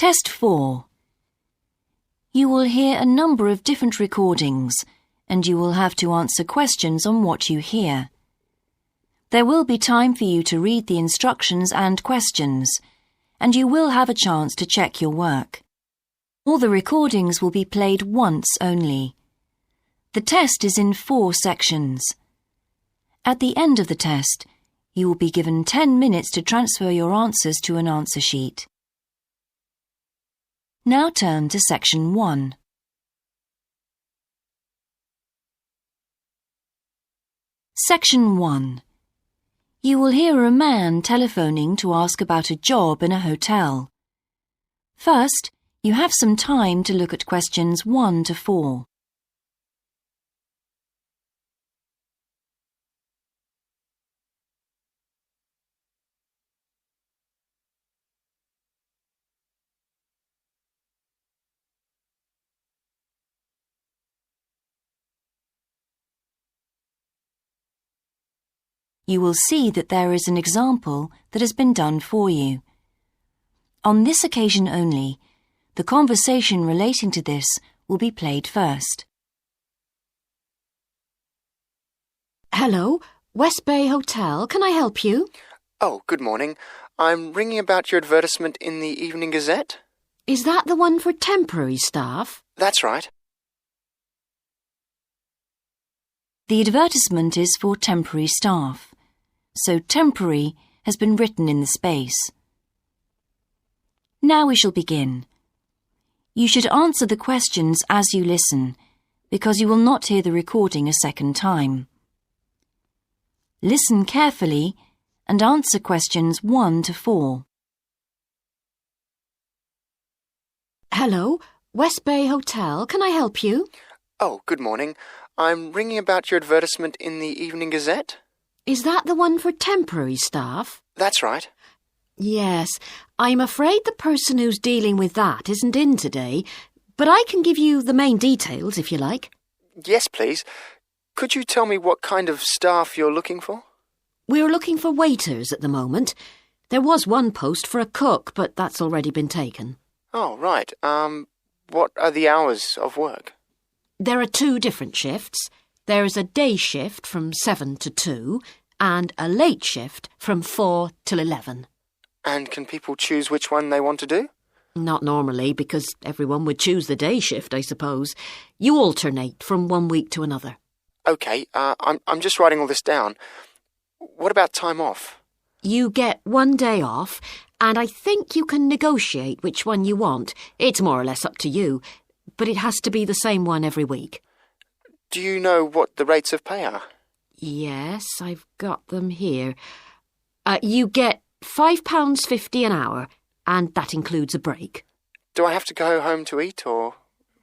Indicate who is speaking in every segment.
Speaker 1: Test 4. You will hear a number of different recordings, and you will have to answer questions on what you hear. There will be time for you to read the instructions and questions, and you will have a chance to check your work. All the recordings will be played once only. The test is in 4 sections. At the end of the test, you will be given 10 minutes to transfer your answers to an answer sheet. Now turn to Section 1. Section 1. You will hear a man telephoning to ask about a job in a hotel. First, you have some time to look at questions 1 to 4. You will see that there is an example that has been done for you. On this occasion only, the conversation relating to this will be played first.
Speaker 2: Hello, West Bay Hotel. Can I help you?
Speaker 3: Oh, good morning. I'm ringing about your advertisement in the Evening Gazette.
Speaker 2: Is that the one for temporary staff?
Speaker 3: That's right.
Speaker 1: The advertisement is for temporary staff, so temporary has been written in the space. Now we shall begin. You should answer the questions as you listen, because you will not hear the recording a second time. Listen carefully and answer questions 1 to 4.
Speaker 2: Hello, West Bay Hotel. Can I help you?
Speaker 3: Oh, good morning. I'm ringing about your advertisement in the Evening Gazette.
Speaker 2: Is that the one for temporary staff?
Speaker 3: That's right.
Speaker 2: Yes, I'm afraid the person who's dealing with that isn't in today, but I can give you the main details if you like.
Speaker 3: Yes, please. Could you tell me what kind of staff you're looking for?
Speaker 2: We're looking for waiters at the moment. There was one post for a cook, but that's already been taken.
Speaker 3: Oh, right. What are the hours of work?
Speaker 2: There are 2 different shifts. There is a day shift from 7 to 2 and a late shift from 4 till 11.
Speaker 3: And can people choose which one they want to do?
Speaker 2: Not normally, because everyone would choose the day shift, I suppose. You alternate from one week to another.
Speaker 3: OK, I'm just writing all this down. What about time off?
Speaker 2: You get 1 day off, and I think you can negotiate which one you want. It's more or less up to you, but it has to be the same one every week.
Speaker 3: Do you know what the rates of pay are?
Speaker 2: Yes, I've got them here. You get £5.50 an hour, and that includes a break.
Speaker 3: Do I have to go home to eat, or...?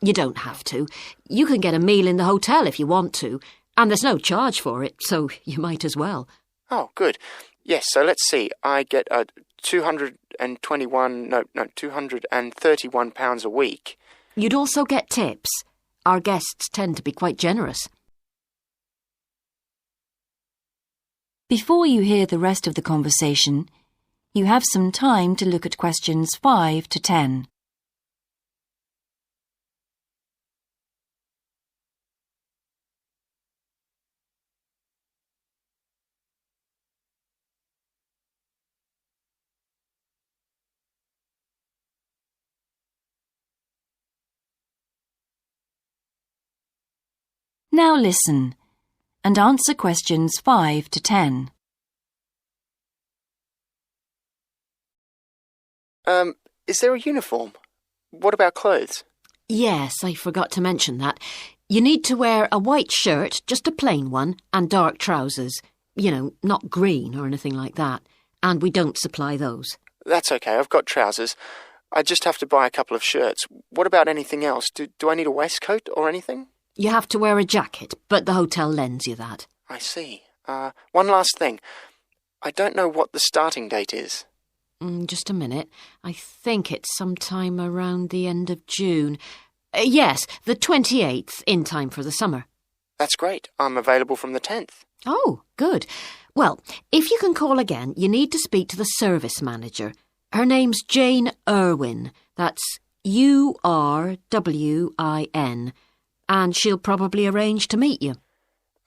Speaker 2: You don't have to. You can get a meal in the hotel if you want to, and there's no charge for it, so you might as well.
Speaker 3: Oh, good. Yes, so let's see. I get £231 a week.
Speaker 2: You'd also get tips. Our guests tend to be quite generous.
Speaker 1: Before you hear the rest of the conversation, you have some time to look at questions 5 to 10. Now listen and answer questions 5 to 10.
Speaker 3: Is there a uniform? What about clothes?
Speaker 2: Yes, I forgot to mention that. You need to wear a white shirt, just a plain one, and dark trousers. You know, not green or anything like that. And we don't supply those.
Speaker 3: That's okay, I've got trousers. I just have to buy a couple of shirts. What about anything else? Do I need a waistcoat or anything?
Speaker 2: You have to wear a jacket, but the hotel lends you that.
Speaker 3: I see. One last thing. I don't know what the starting date is.
Speaker 2: Just a minute. I think it's sometime around the end of June. Yes, the 28th, in time for the summer.
Speaker 3: That's great. I'm available from the 10th.
Speaker 2: Oh, good. Well, if you can call again, you need to speak to the service manager. Her name's Jane Irwin, That's URWIN, and she'll probably arrange to meet you.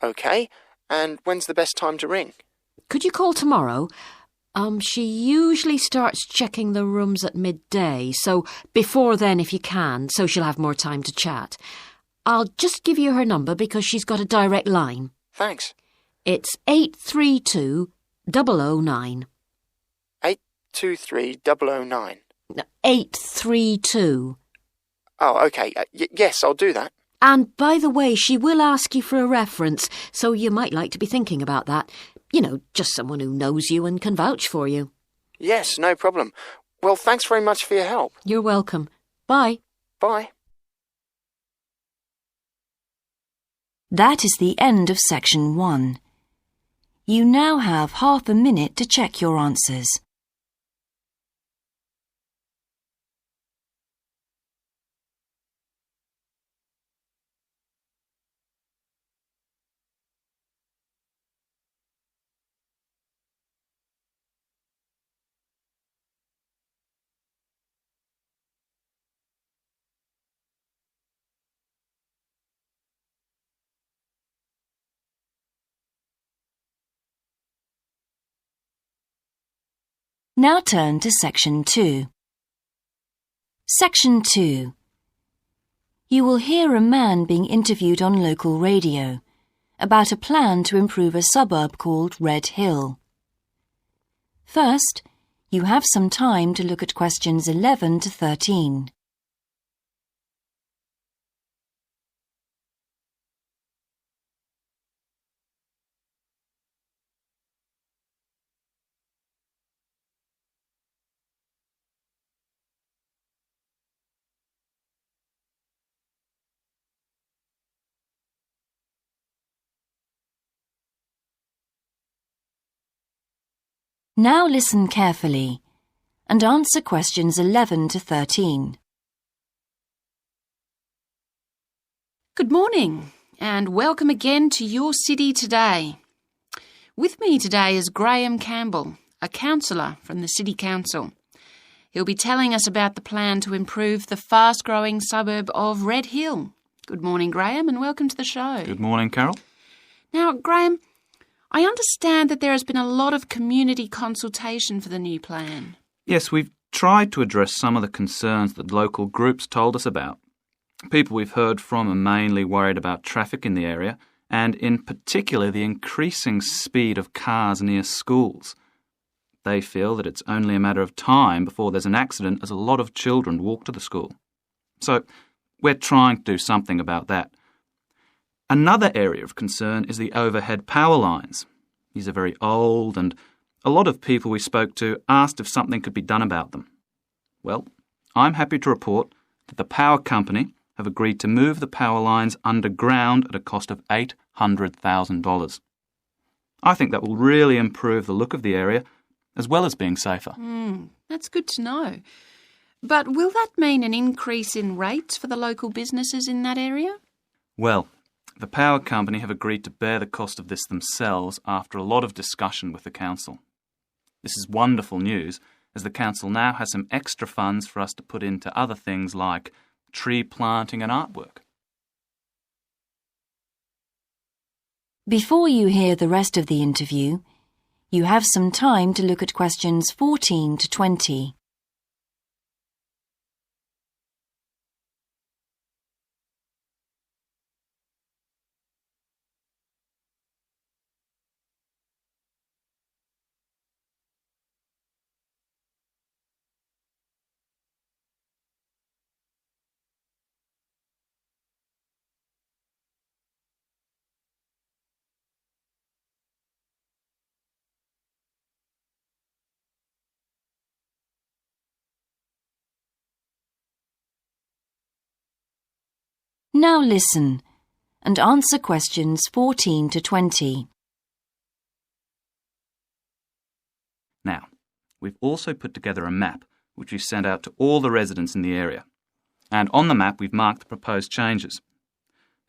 Speaker 3: OK, and when's the best time to ring?
Speaker 2: Could you call tomorrow? She usually starts checking the rooms at midday, so before then if you can, so she'll have more time to chat. I'll just give you her number because she's got a direct line.
Speaker 3: Thanks.
Speaker 2: It's 832-009.
Speaker 3: 823-009.
Speaker 2: No, 832.
Speaker 3: Oh, OK. Yes, I'll do that.
Speaker 2: And by the way, she will ask you for a reference, so you might like to be thinking about that. You know, just someone who knows you and can vouch for you.
Speaker 3: Yes, no problem. Well, thanks very much for your help.
Speaker 2: You're welcome. Bye.
Speaker 3: Bye.
Speaker 1: That is the end of section 1. You now have half a minute to check your answers. Now turn to section 2. Section 2. You will hear a man being interviewed on local radio about a plan to improve a suburb called Red Hill. First, you have some time to look at questions 11 to 13. Now listen carefully and answer questions 11 to 13.
Speaker 4: Good morning and welcome again to Your City Today. With me today is Graham Campbell, a councillor from the City Council. He'll be telling us about the plan to improve the fast-growing suburb of Red Hill. Good morning, Graham, and welcome to the show.
Speaker 5: Good morning, Carol.
Speaker 4: Now, Graham, I understand that there has been a lot of community consultation for the new plan.
Speaker 5: Yes, we've tried to address some of the concerns that local groups told us about. People we've heard from are mainly worried about traffic in the area and in particular the increasing speed of cars near schools. They feel that it's only a matter of time before there's an accident as a lot of children walk to the school. So we're trying to do something about that. Another area of concern is the overhead power lines. These are very old and a lot of people we spoke to asked if something could be done about them. Well, I'm happy to report that the power company have agreed to move the power lines underground at a cost of $800,000. I think that will really improve the look of the area as well as being safer.
Speaker 4: That's good to know. But will that mean an increase in rates for the local businesses in that area?
Speaker 5: Well, the power company have agreed to bear the cost of this themselves after a lot of discussion with the council. This is wonderful news, as the council now has some extra funds for us to put into other things like tree planting and artwork.
Speaker 1: Before you hear the rest of the interview, you have some time to look at questions 14 to 20. Now listen and answer questions 14 to 20.
Speaker 5: Now, we've also put together a map which we've sent out to all the residents in the area. And on the map we've marked the proposed changes.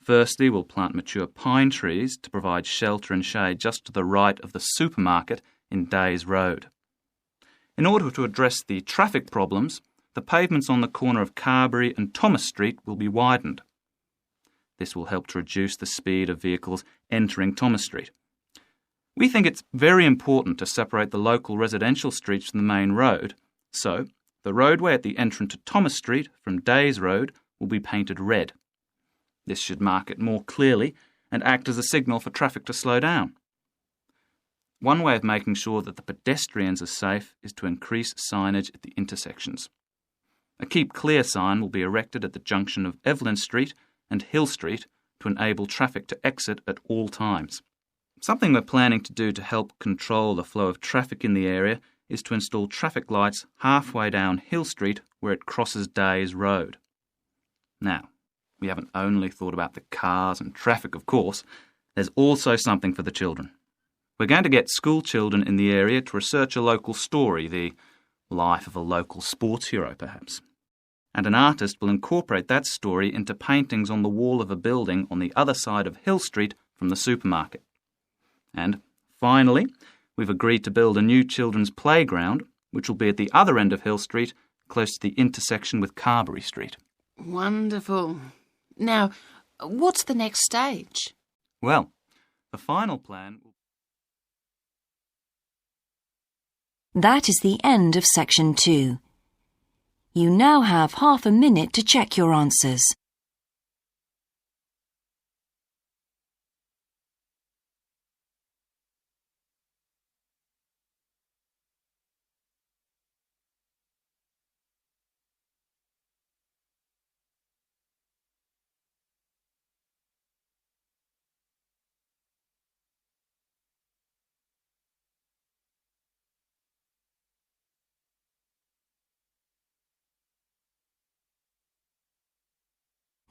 Speaker 5: Firstly, we'll plant mature pine trees to provide shelter and shade just to the right of the supermarket in Days Road. In order to address the traffic problems, the pavements on the corner of Carberry and Thomas Street will be widened. This will help to reduce the speed of vehicles entering Thomas Street. We think it's very important to separate the local residential streets from the main road, so the roadway at the entrance to Thomas Street from Days Road will be painted red. This should mark it more clearly and act as a signal for traffic to slow down. One way of making sure that the pedestrians are safe is to increase signage at the intersections. A Keep Clear sign will be erected at the junction of Evelyn Street and Hill Street to enable traffic to exit at all times. Something we're planning to do to help control the flow of traffic in the area is to install traffic lights halfway down Hill Street where it crosses Days Road. Now, we haven't only thought about the cars and traffic, of course. There's also something for the children. We're going to get school children in the area to research a local story, the life of a local sports hero, perhaps. And an artist will incorporate that story into paintings on the wall of a building on the other side of Hill Street from the supermarket. And finally, we've agreed to build a new children's playground, which will be at the other end of Hill Street, close to the intersection with Carberry Street.
Speaker 4: Wonderful. Now, what's the next stage?
Speaker 5: Well, the final plan will...
Speaker 1: That is the end of section 2. You now have half a minute to check your answers.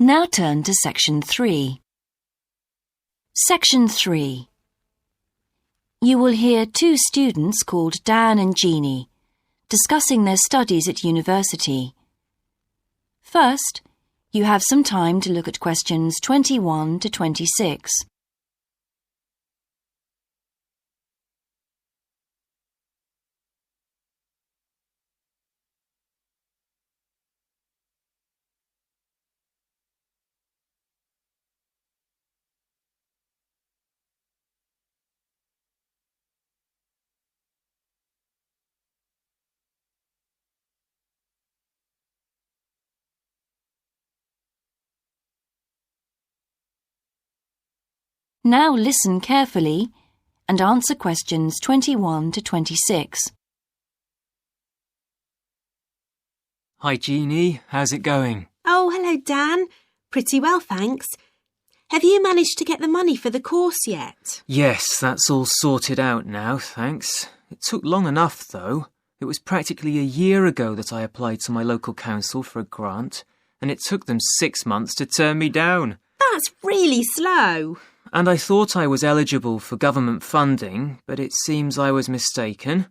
Speaker 1: Now turn to section 3. Section 3. You will hear 2 students called Dan and Jeannie discussing their studies at university. First, you have some time to look at questions 21 to 26. Now listen carefully and answer questions 21 to 26.
Speaker 6: Hi Jeannie, how's it going?
Speaker 7: Oh, hello Dan. Pretty well, thanks. Have you managed to get the money for the course yet?
Speaker 6: Yes, that's all sorted out now, thanks. It took long enough though. It was practically a year ago that I applied to my local council for a grant, and it took them 6 months to turn me down.
Speaker 7: That's really slow.
Speaker 6: And I thought I was eligible for government funding, but it seems I was mistaken.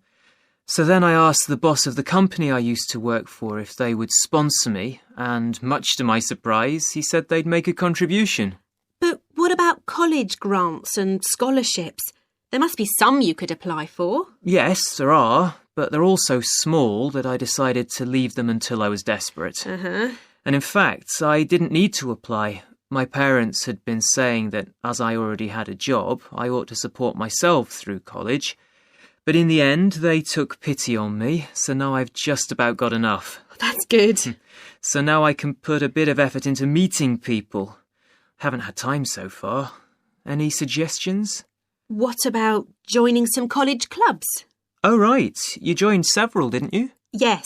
Speaker 6: So then I asked the boss of the company I used to work for if they would sponsor me, and much to my surprise, he said they'd make a contribution.
Speaker 7: But what about college grants and scholarships? There must be some you could apply for.
Speaker 6: Yes, there are, but they're all so small that I decided to leave them until I was desperate.
Speaker 7: Uh-huh.
Speaker 6: And in fact, I didn't need to apply. My parents had been saying that as I already had a job, I ought to support myself through college. But in the end, they took pity on me, so now I've just about got enough.
Speaker 7: That's good.
Speaker 6: So now I can put a bit of effort into meeting people. Haven't had time so far. Any suggestions?
Speaker 7: What about joining some college clubs?
Speaker 6: Oh, right. You joined several, didn't you?
Speaker 7: Yes,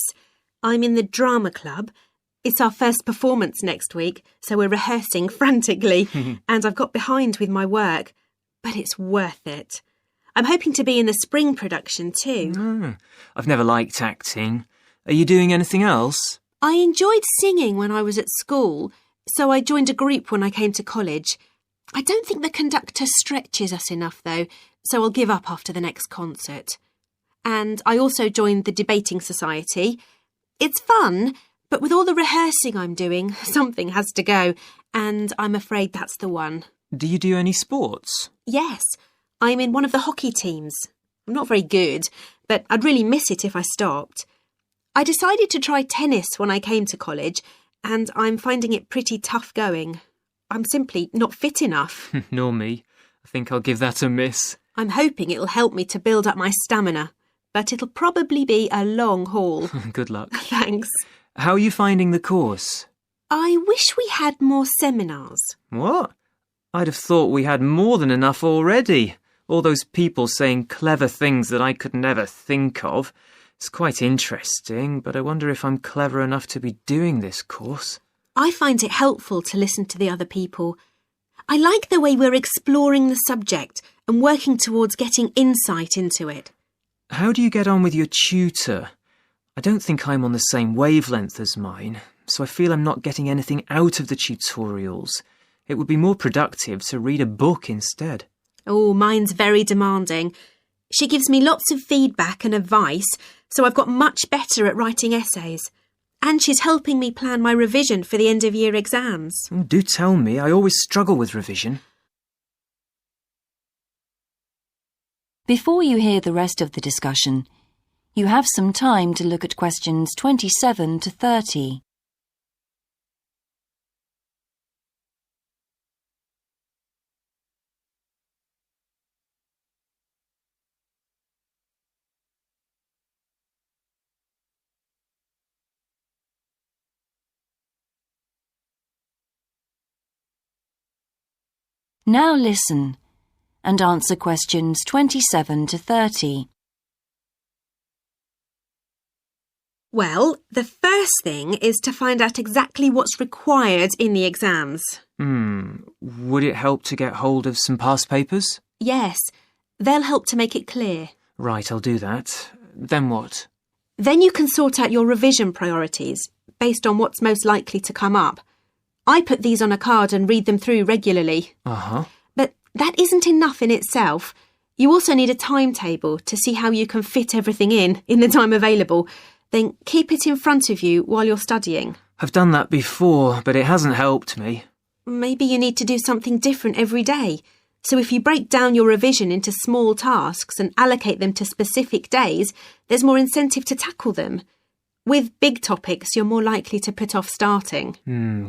Speaker 7: I'm in the drama club. It's our first performance next week, so we're rehearsing frantically, and I've got behind with my work, but it's worth it. I'm hoping to be in the spring production too.
Speaker 6: I've never liked acting. Are you doing anything else?
Speaker 7: I enjoyed singing when I was at school, so I joined a group when I came to college. I don't think the conductor stretches us enough, though, so I'll give up after the next concert. And I also joined the debating society. It's fun, but with all the rehearsing I'm doing, something has to go, and I'm afraid that's the one.
Speaker 6: Do you do any sports?
Speaker 7: Yes, I'm in one of the hockey teams. I'm not very good, but I'd really miss it if I stopped. I decided to try tennis when I came to college, and I'm finding it pretty tough going. I'm simply not fit enough.
Speaker 6: Nor me. I think I'll give that a miss.
Speaker 7: I'm hoping it'll help me to build up my stamina, but it'll probably be a long haul.
Speaker 6: Good luck.
Speaker 7: Thanks.
Speaker 6: How are you finding the course?
Speaker 7: I wish we had more seminars.
Speaker 6: What? I'd have thought we had more than enough already. All those people saying clever things that I could never think of. It's quite interesting, but I wonder if I'm clever enough to be doing this course.
Speaker 7: I find it helpful to listen to the other people. I like the way we're exploring the subject and working towards getting insight into it.
Speaker 6: How do you get on with your tutor? I don't think I'm on the same wavelength as mine, so I feel I'm not getting anything out of the tutorials. It would be more productive to read a book instead.
Speaker 7: Oh, mine's very demanding. She gives me lots of feedback and advice, so I've got much better at writing essays. And she's helping me plan my revision for the end-of-year exams.
Speaker 6: Oh, do tell me, I always struggle with revision.
Speaker 1: Before you hear the rest of the discussion, you have some time to look at questions 27 to 30. Now listen and answer questions 27 to 30.
Speaker 7: Well, the first thing is to find out exactly what's required in the exams.
Speaker 6: Would it help to get hold of some past papers?
Speaker 7: Yes, they'll help to make it clear.
Speaker 6: Right, I'll do that. Then what?
Speaker 7: Then you can sort out your revision priorities based on what's most likely to come up. I put these on a card and read them through regularly.
Speaker 6: Uh-huh.
Speaker 7: But that isn't enough in itself. You also need a timetable to see how you can fit everything in the time available. Then keep it in front of you while you're studying.
Speaker 6: I've done that before, but it hasn't helped me.
Speaker 7: Maybe you need to do something different every day. So if you break down your revision into small tasks and allocate them to specific days, there's more incentive to tackle them. With big topics, you're more likely to put off starting.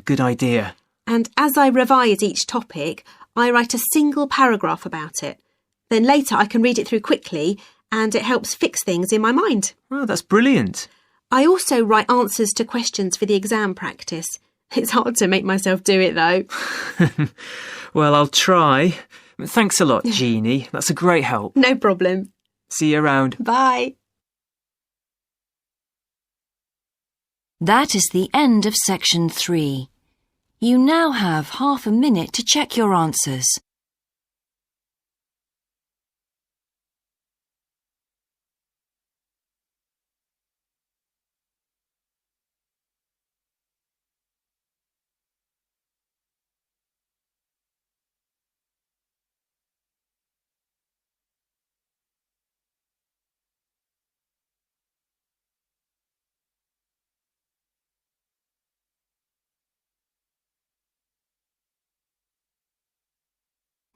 Speaker 6: Good idea.
Speaker 7: And as I revise each topic, I write a single paragraph about it. Then later I can read it through quickly, and it helps fix things in my mind.
Speaker 6: Oh, that's brilliant.
Speaker 7: I also write answers to questions for the exam practice. It's hard to make myself do it, though.
Speaker 6: Well, I'll try. Thanks a lot, Jeannie. That's a great help.
Speaker 7: No problem.
Speaker 6: See you around.
Speaker 7: Bye.
Speaker 1: That is the end of section 3. You now have half a minute to check your answers.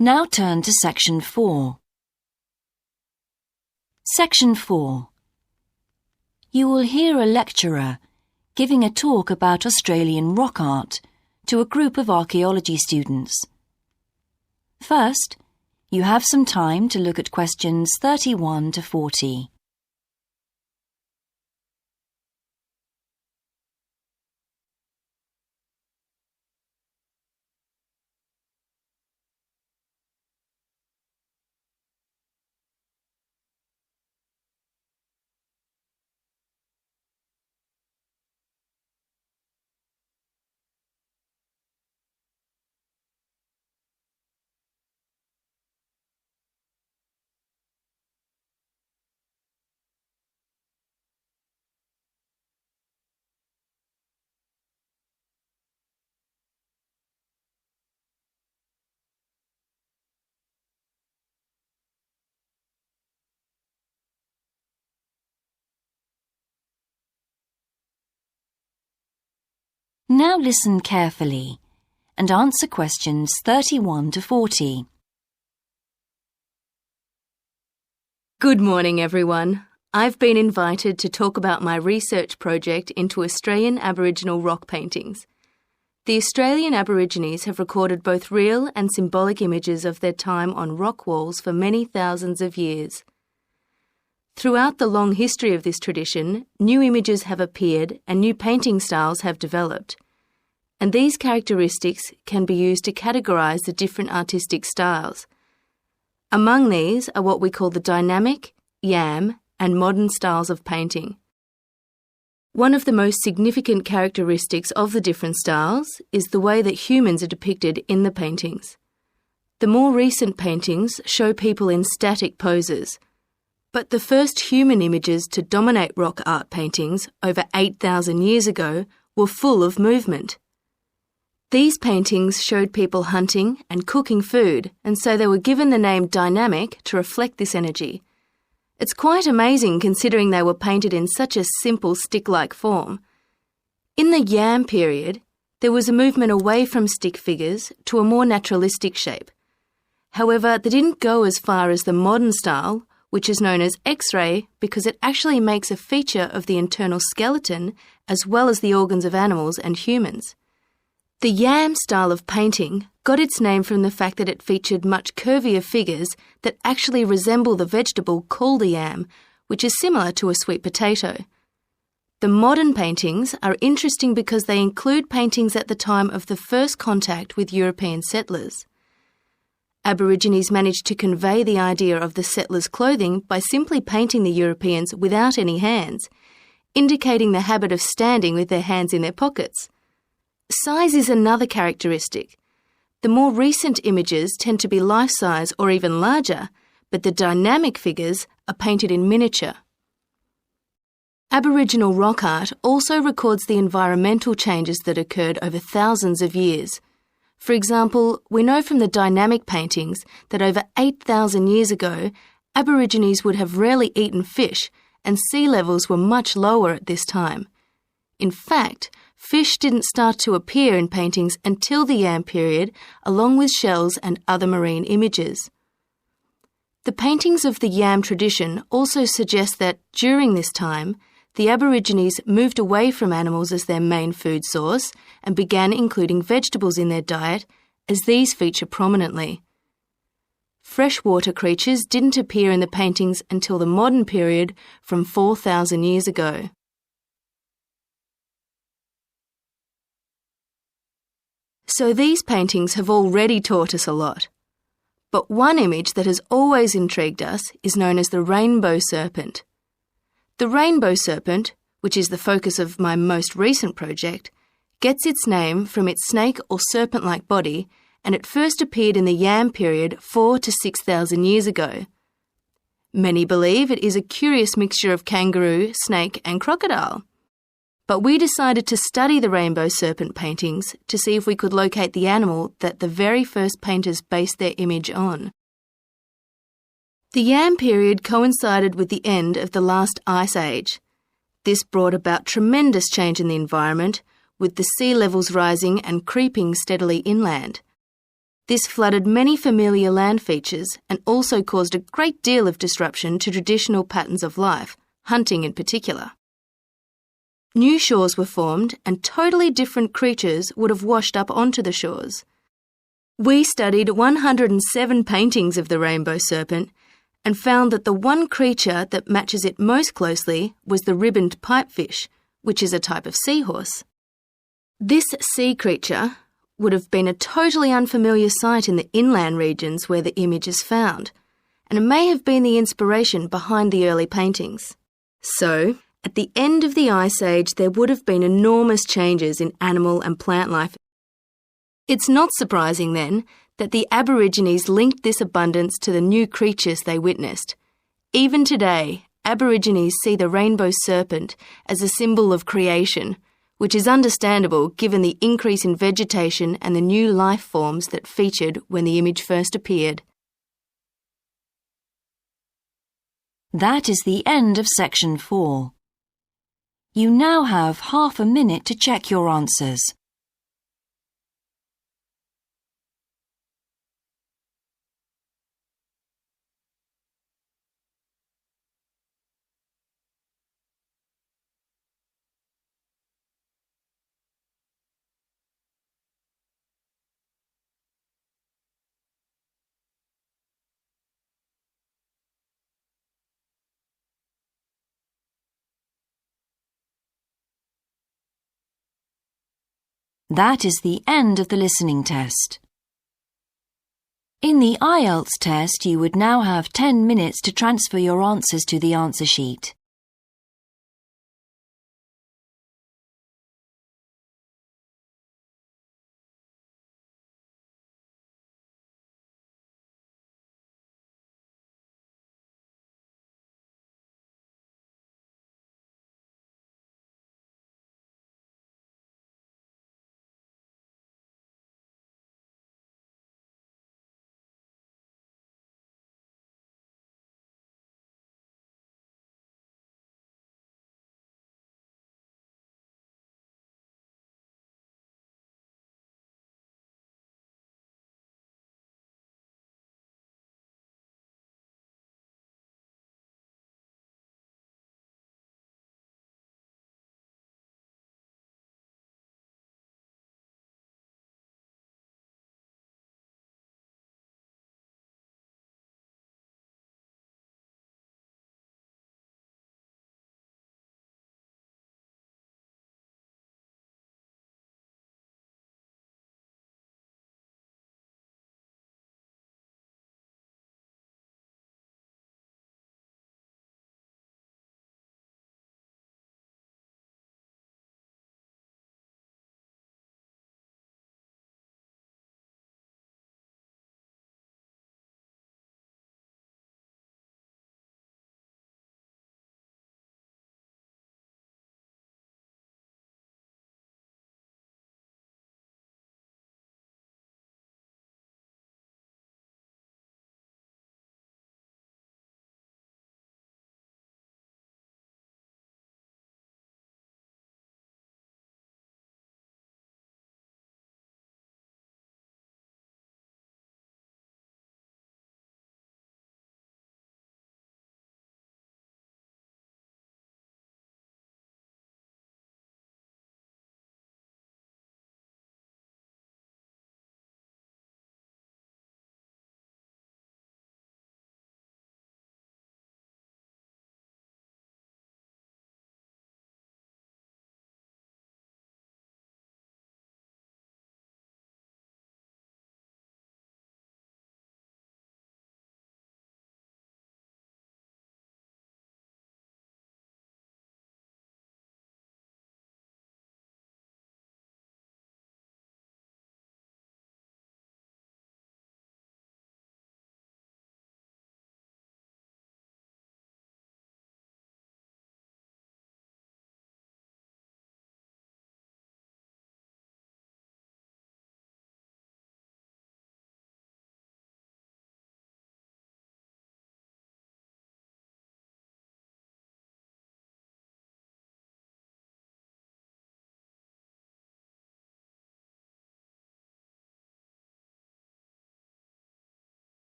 Speaker 1: Now turn to section 4. Section 4. You will hear a lecturer giving a talk about Australian rock art to a group of archaeology students. First, you have some time to look at questions 31 to 40. Now listen carefully and answer questions 31 to 40.
Speaker 8: Good morning, everyone. I've been invited to talk about my research project into Australian Aboriginal rock paintings. The Australian Aborigines have recorded both real and symbolic images of their time on rock walls for many thousands of years. Throughout the long history of this tradition, new images have appeared and new painting styles have developed. And these characteristics can be used to categorise the different artistic styles. Among these are what we call the dynamic, yam, and modern styles of painting. One of the most significant characteristics of the different styles is the way that humans are depicted in the paintings. The more recent paintings show people in static poses, but the first human images to dominate rock art paintings over 8,000 years ago were full of movement. These paintings showed people hunting and cooking food, and so they were given the name dynamic to reflect this energy. It's quite amazing considering they were painted in such a simple stick-like form. In the yam period, there was a movement away from stick figures to a more naturalistic shape. However, they didn't go as far as the modern style, which is known as X-ray because it actually makes a feature of the internal skeleton as well as the organs of animals and humans. The yam style of painting got its name from the fact that it featured much curvier figures that actually resemble the vegetable called a yam, which is similar to a sweet potato. The modern paintings are interesting because they include paintings at the time of the first contact with European settlers. Aborigines managed to convey the idea of the settlers' clothing by simply painting the Europeans without any hands, indicating the habit of standing with their hands in their pockets. Size is another characteristic. The more recent images tend to be life-size or even larger, but the dynamic figures are painted in miniature. Aboriginal rock art also records the environmental changes that occurred over thousands of years. For example, we know from the dynamic paintings that over 8,000 years ago, Aborigines would have rarely eaten fish and sea levels were much lower at this time. In fact, fish didn't start to appear in paintings until the yam period, along with shells and other marine images. The paintings of the yam tradition also suggest that, during this time, the Aborigines moved away from animals as their main food source and began including vegetables in their diet, as these feature prominently. Freshwater creatures didn't appear in the paintings until the modern period from 4,000 years ago. So these paintings have already taught us a lot. But one image that has always intrigued us is known as the Rainbow Serpent. The Rainbow Serpent, which is the focus of my most recent project, gets its name from its snake or serpent-like body, and it first appeared in the yam period 4,000 to 6,000 years ago. Many believe it is a curious mixture of kangaroo, snake and crocodile. But we decided to study the Rainbow Serpent paintings to see if we could locate the animal that the very first painters based their image on. The yam period coincided with the end of the last ice age. This brought about tremendous change in the environment, with the sea levels rising and creeping steadily inland. This flooded many familiar land features and also caused a great deal of disruption to traditional patterns of life, hunting in particular. New shores were formed and totally different creatures would have washed up onto the shores. We studied 107 paintings of the Rainbow Serpent and found that the one creature that matches it most closely was the ribboned pipefish, which is a type of seahorse. This sea creature would have been a totally unfamiliar sight in the inland regions where the image is found, and it may have been the inspiration behind the early paintings. So, at the end of the Ice Age, there would have been enormous changes in animal and plant life. It's not surprising, then, that the Aborigines linked this abundance to the new creatures they witnessed. Even today, Aborigines see the rainbow serpent as a symbol of creation, which is understandable given the increase in vegetation and the new life forms that featured when the image first appeared.
Speaker 1: That is the end of section 4. You now have half a minute to check your answers. That is the end of the listening test. In the IELTS test, you would now have 10 minutes to transfer your answers to the answer sheet.